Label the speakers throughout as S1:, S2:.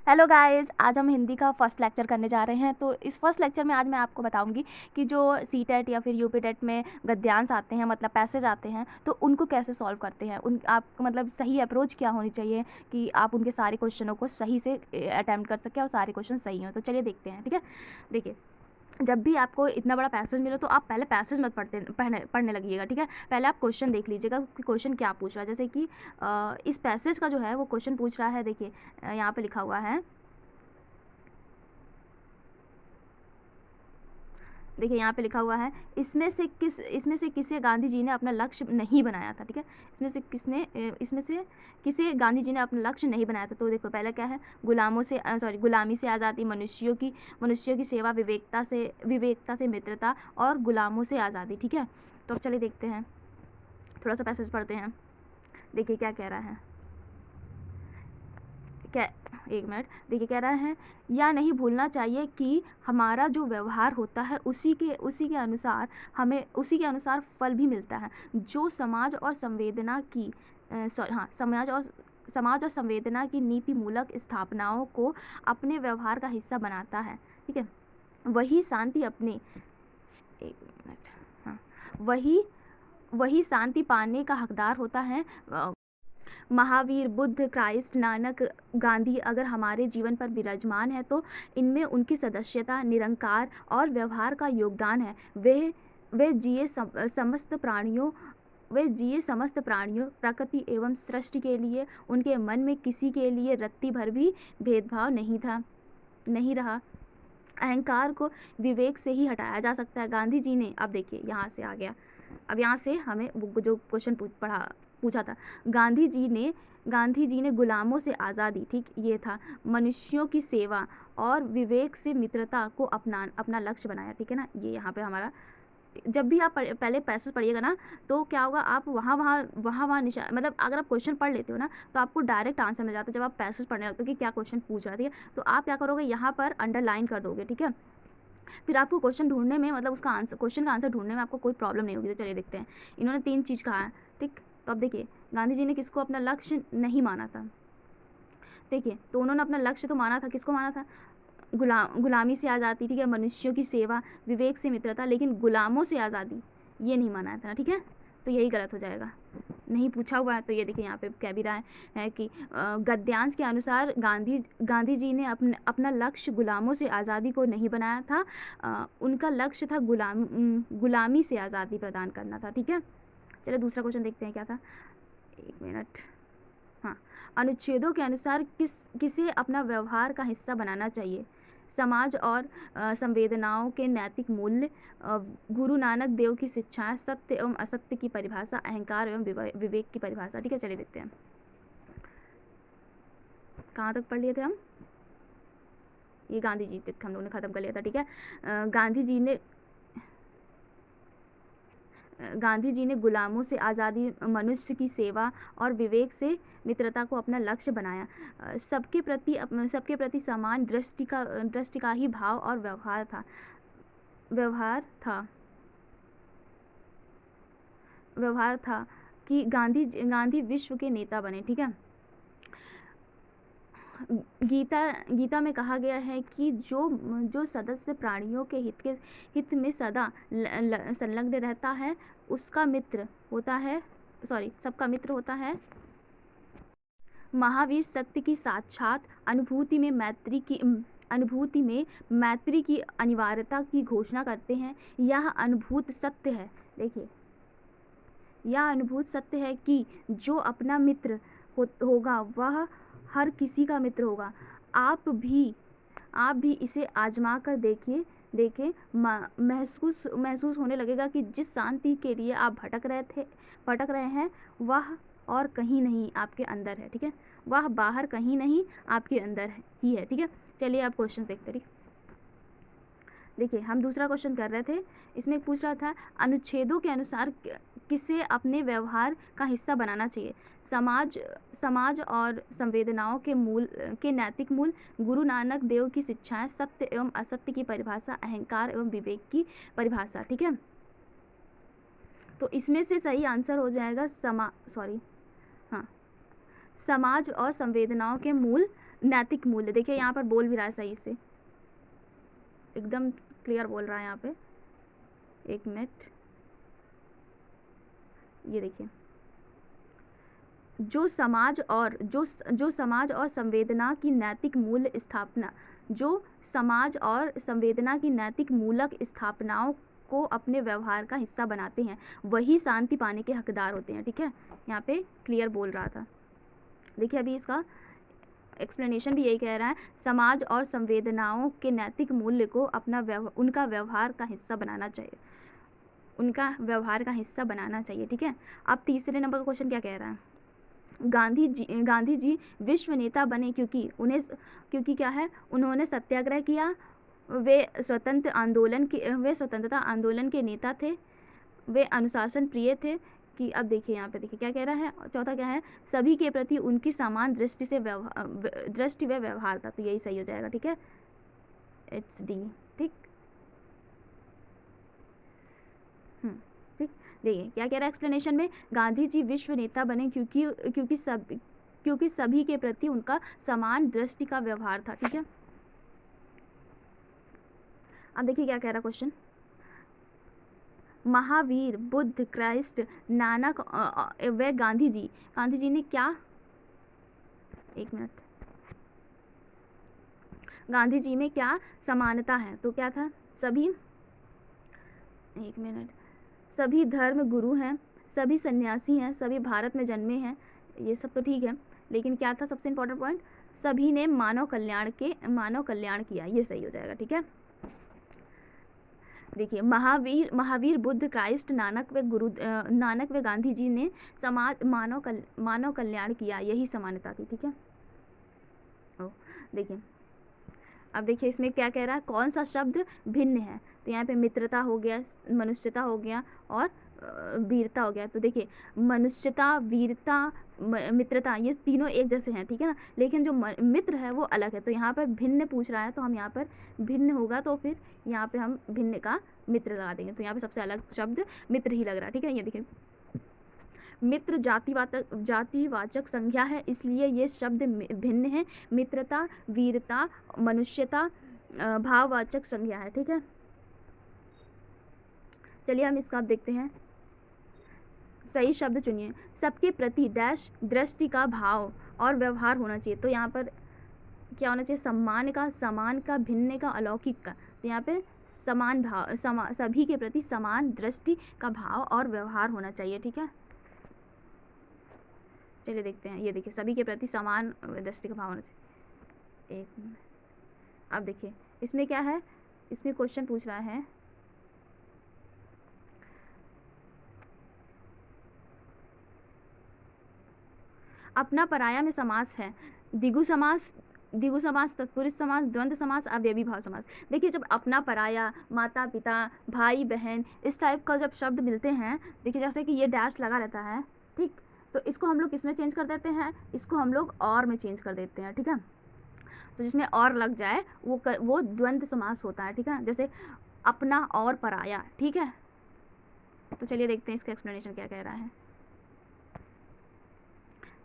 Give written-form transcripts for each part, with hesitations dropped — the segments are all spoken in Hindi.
S1: हेलो गाइस, आज हम हिंदी का फर्स्ट लेक्चर करने जा रहे हैं। तो इस फर्स्ट लेक्चर में आज मैं आपको बताऊंगी कि जो सीटेट या फिर यूपीटेट में गद्यांश आते हैं, मतलब पैसेज आते हैं, तो उनको कैसे सॉल्व करते हैं। उन आप मतलब सही अप्रोच क्या होनी चाहिए कि आप उनके सारे क्वेश्चनों को सही से अटैम्प्ट कर सकें और सारे क्वेश्चन सही हों। तो चलिए देखते हैं, ठीक है। देखिए, जब भी आपको इतना बड़ा पैसेज मिले तो आप पहले पैसेज मत पढ़ने लगिएगा, ठीक है। पहले आप क्वेश्चन देख लीजिएगा कि क्वेश्चन क्या पूछ रहा है। जैसे कि इस पैसेज का जो है वो क्वेश्चन पूछ रहा है। देखिए, यहाँ पे लिखा हुआ है, देखिए यहाँ पे लिखा हुआ है, इसमें से किसे गांधी जी ने अपना लक्ष्य नहीं बनाया था, ठीक है। इसमें से किसे गांधी जी ने अपना लक्ष्य नहीं बनाया था। तो देखो पहला क्या है, गुलामी से आज़ादी, मनुष्यों की सेवा, विवेकता से मित्रता और गुलामों से आज़ादी, ठीक है। तो अब चलिए देखते हैं, थोड़ा सा पैसेज पढ़ते हैं। देखिए क्या कह रहा है, क्या, एक मिनट। देखिए कह रहा है, या नहीं भूलना चाहिए कि हमारा जो व्यवहार होता है उसी के अनुसार हमें उसी के अनुसार फल भी मिलता है। जो समाज और संवेदना की समाज और संवेदना की नीति मूलक स्थापनाओं को अपने व्यवहार का हिस्सा बनाता है, ठीक है, वही शांति अपने एक मिनट हाँ वही शांति पाने का हकदार होता है। महावीर, बुद्ध, क्राइस्ट, नानक, गांधी अगर हमारे जीवन पर विराजमान है तो इनमें उनकी सदस्यता, निरंकार और व्यवहार का योगदान है। वे जिए समस्त प्राणियों, प्रकृति एवं सृष्टि के लिए। उनके मन में किसी के लिए रत्ती भर भी भेदभाव नहीं रहा। अहंकार को विवेक से ही हटाया जा सकता है। गांधी जी ने, अब देखिए यहाँ से आ गया, अब यहाँ से हमें वो जो क्वेश्चन पूछा था, गांधी जी ने गुलामों से आज़ादी, ठीक, ये था, मनुष्यों की सेवा और विवेक से मित्रता को अपना लक्ष्य बनाया, ठीक है ना। ये यहाँ पे हमारा, जब भी आप पहले पैसेज पढ़िएगा ना, तो क्या होगा, आप वहाँ निशान, मतलब अगर आप क्वेश्चन पढ़ लेते हो ना तो आपको डायरेक्ट आंसर मिल जाता है। जब आप पैसेज पढ़ने लगते हो कि क्या क्वेश्चन पूछ रहा है, ठीक है, तो आप क्या करोगे, यहाँ पर अंडरलाइन कर दोगे, ठीक है। फिर आपको क्वेश्चन ढूंढने में, मतलब उसका आंसर, क्वेश्चन का आंसर ढूंढने में आपको कोई प्रॉब्लम नहीं होगी। तो चलिए देखते हैं, इन्होंने 3 चीज़ कहा है, ठीक। तो अब देखिए, गांधी जी ने किसको अपना लक्ष्य नहीं माना था। देखिए, तो उन्होंने अपना लक्ष्य तो माना था, किसको माना था, गुलामी से आज़ादी, ठीक है, मनुष्यों की सेवा, विवेक से मित्रता, लेकिन गुलामों से आज़ादी ये नहीं माना था, ठीक है। तो यही गलत हो जाएगा, नहीं पूछा हुआ है। तो ये देखिए यहाँ पे कह भी रहा है कि गद्यांश के अनुसार गांधी जी ने अपना लक्ष्य गुलामों से आज़ादी को नहीं बनाया था। उनका लक्ष्य था गुलामी से आज़ादी प्रदान करना था, ठीक है। चलिए दूसरा क्वेश्चन देखते हैं क्या था, एक मिनट। हाँ, अनुच्छेदों के अनुसार किसे अपना व्यवहार का हिस्सा बनाना चाहिए। समाज और संवेदनाओं के नैतिक मूल्य, गुरु नानक देव की शिक्षाएं, सत्य एवं असत्य की परिभाषा, अहंकार एवं विवेक की परिभाषा, ठीक है। चलिए देखते हैं, कहाँ तक पढ़ लिए थे हम, ये गांधी जी तक हम लोगों ने खत्म कर लिया था, ठीक है। गांधी जी ने गुलामों से आज़ादी, मनुष्य की सेवा और विवेक से मित्रता को अपना लक्ष्य बनाया। सबके प्रति समान दृष्टि का ही भाव और व्यवहार था कि गांधी विश्व के नेता बने, ठीक है। गीता में कहा गया है कि जो सदस्य प्राणियों के हित में सदा संलग्न रहता है, उसका मित्र होता है, सबका मित्र होता है। महावीर सत्य की साक्षात अनुभूति में मैत्री की अनिवार्यता की घोषणा करते हैं। यह अनुभूत सत्य है, देखिए, यह अनुभूत सत्य है कि जो अपना मित्र होगा वह हर किसी का मित्र होगा। आप भी इसे आजमा कर देखें, महसूस होने लगेगा कि जिस शांति के लिए आप भटक रहे हैं वह और कहीं नहीं आपके अंदर है, ठीक है। वह बाहर कहीं नहीं आपके अंदर ही है, ठीक है। चलिए अब क्वेश्चन देखते हैं। देखिए, हम दूसरा क्वेश्चन कर रहे थे, इसमें पूछ रहा था अनुच्छेदों के अनुसार किसे अपने व्यवहार का हिस्सा बनाना चाहिए। समाज और संवेदनाओं के नैतिक मूल, गुरु नानक देव की शिक्षाएं, सत्य एवं असत्य की परिभाषा, अहंकार एवं विवेक की परिभाषा, ठीक है। तो इसमें से सही आंसर हो जाएगा समाज और संवेदनाओं के मूल, नैतिक मूल्य, देखिए यहाँ पर बोल भी रहा है सही से, एकदम क्लियर बोल रहा है यहाँ पे। एक मिनट, ये देखिए, जो समाज और संवेदना की नैतिक मूल्य स्थापना, जो समाज और संवेदना की नैतिक मूलक स्थापनाओं को अपने व्यवहार का हिस्सा बनाते हैं, वही शांति पाने के हकदार होते हैं। ठीक है, यहाँ पे क्लियर बोल रहा था। देखिए अभी इसका एक्सप्लेनेशन भी यही कह रहा है, समाज और संवेदनाओं के नैतिक मूल्य को उनका व्यवहार का हिस्सा बनाना चाहिए, उनका व्यवहार का हिस्सा बनाना चाहिए। ठीक है, अब तीसरे नंबर का क्वेश्चन क्या कह रहा है, गांधी जी विश्व नेता बने क्योंकि क्या है, उन्होंने सत्याग्रह किया, वे स्वतंत्रता आंदोलन के नेता थे, वे अनुशासन प्रिय थे कि, अब देखिए यहाँ पे देखिए क्या कह रहा है, चौथा क्या है, सभी के प्रति उनकी समान दृष्टि व व्यवहार था। तो यही सही हो जाएगा। ठीक है, इट्स डी। ठीक, ठीक, देखिए क्या कह रहा है एक्सप्लेनेशन में, गांधी जी विश्व नेता बने क्योंकि सभी के प्रति उनका समान दृष्टि का व्यवहार था। ठीक है, अब देखिए क्या कह रहा क्वेश्चन, महावीर, बुद्ध, क्राइस्ट, नानक व गांधी जी ने क्या, एक मिनट, गांधी जी में क्या समानता है, तो क्या था, सभी, एक मिनट, सभी धर्म गुरु हैं, सभी सन्यासी हैं, सभी भारत में जन्मे हैं, ये सब तो ठीक है, लेकिन क्या था सबसे इम्पोर्टेंट पॉइंट, सभी ने मानव कल्याण किया, ये सही हो जाएगा। ठीक है, देखिए महावीर, बुद्ध, क्राइस्ट, नानक व गांधी जी ने मानव कल्याण किया, यही समानता थी। ठीक है, देखिए अब देखिए इसमें क्या कह रहा है, कौन सा शब्द भिन्न है, तो यहाँ पे मित्रता हो गया, मनुष्यता हो गया और वीरता हो गया। तो देखिए मनुष्यता, वीरता, मित्रता, ये तीनों एक जैसे हैं। ठीक है ना, लेकिन जो मित्र है वो अलग है। तो यहाँ पर भिन्न पूछ रहा है, तो हम यहाँ पर भिन्न होगा, तो फिर यहाँ पे हम भिन्न का मित्र लगा देंगे। तो यहाँ पे सबसे अलग शब्द मित्र ही लग रहा है। ठीक है, ये देखिए मित्र जातिवाचक संज्ञा है, इसलिए ये शब्द भिन्न है। मित्रता, वीरता, मनुष्यता भाववाचक संज्ञा है। ठीक है, चलिए हम इसका अब देखते हैं, सही शब्द चुनिए। सबके प्रति डैश दृष्टि का भाव और व्यवहार होना चाहिए। तो यहाँ पर क्या होना चाहिए, समान का, भिन्न का, अलौकिक का। तो यहाँ पे समान भाव, सभी के प्रति समान दृष्टि का भाव और व्यवहार होना चाहिए। ठीक है, चलिए देखते हैं, ये देखिए सभी के प्रति समान दृष्टि का भाव होना चाहिए। एक मिनट, अब देखिए इसमें क्या है, इसमें क्वेश्चन पूछ रहा है, अपना पराया में समास है, द्विगु समास, तत्पुरुष समास, द्वंद्व समास, अवयवी भाव समास। देखिए जब अपना पराया, माता पिता, भाई बहन, इस टाइप का जब शब्द मिलते हैं, देखिए जैसे कि ये डैश लगा रहता है, ठीक, तो इसको हम लोग किस में चेंज कर देते हैं, इसको हम लोग और में चेंज कर देते हैं। ठीक है, तो जिसमें और लग जाए वो द्वंद्व समास होता है। ठीक है, जैसे अपना और पराया। ठीक है, तो चलिए देखते हैं इसका एक्सप्लेनेशन क्या कह रहा है।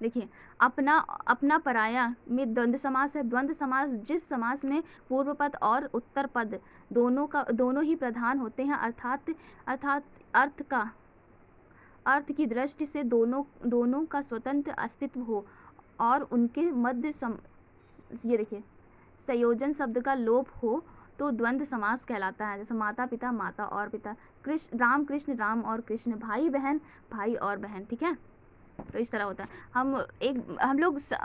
S1: देखिए अपना पराया में द्वंद्व समास है। द्वंद्व समास जिस समास में पूर्व पद और उत्तर पद दोनों ही प्रधान होते हैं, अर्थात अर्थ की दृष्टि से दोनों का स्वतंत्र अस्तित्व हो और उनके मध्य ये देखिए संयोजन शब्द का लोप हो, तो द्वंद्व समास कहलाता है। जैसे माता पिता, माता और पिता, राम कृष्ण, राम और कृष्ण, भाई बहन, भाई और बहन। ठीक है, तो इस तरह होता है।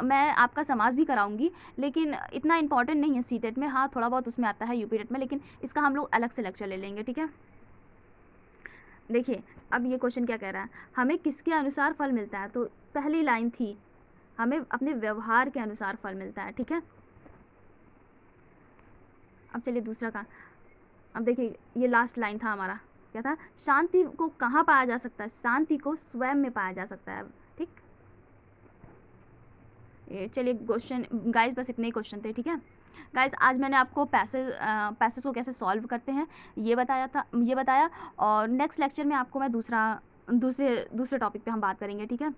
S1: मैं आपका समास भी कराऊंगी, लेकिन इतना इंपॉर्टेंट नहीं है सीटेट में। हाँ, थोड़ा बहुत उसमें आता है यूपीटेट में, लेकिन इसका हम लोग अलग से लेक्चर ले लेंगे। ठीक है, देखिए अब ये क्वेश्चन क्या कह रहा है, हमें किसके अनुसार फल मिलता है। तो पहली लाइन थी, हमें अपने व्यवहार के अनुसार फल मिलता है। ठीक है, अब चलिए दूसरा का, अब देखिए ये लास्ट लाइन था हमारा, क्या था, शांति को कहाँ पाया जा सकता है, शांति को स्वयं में पाया जा सकता है। ठीक, ये चलिए क्वेश्चन गाइस, बस इतने ही क्वेश्चन थे। ठीक है गाइस, आज मैंने आपको पैसेज को कैसे सॉल्व करते हैं ये बताया, और नेक्स्ट लेक्चर में आपको मैं दूसरे टॉपिक पे हम बात करेंगे। ठीक है,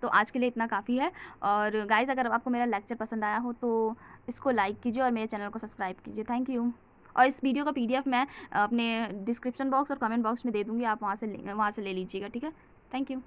S1: तो आज के लिए इतना काफ़ी है। और गाइज़, अगर आपको मेरा लेक्चर पसंद आया हो तो इसको लाइक कीजिए और मेरे चैनल को सब्सक्राइब कीजिए। Thank you. और इस वीडियो का PDF मैं अपने डिस्क्रिप्शन बॉक्स और कमेंट बॉक्स में दे दूँगी, आप वहाँ से ले लीजिएगा, ठीक है? Thank you.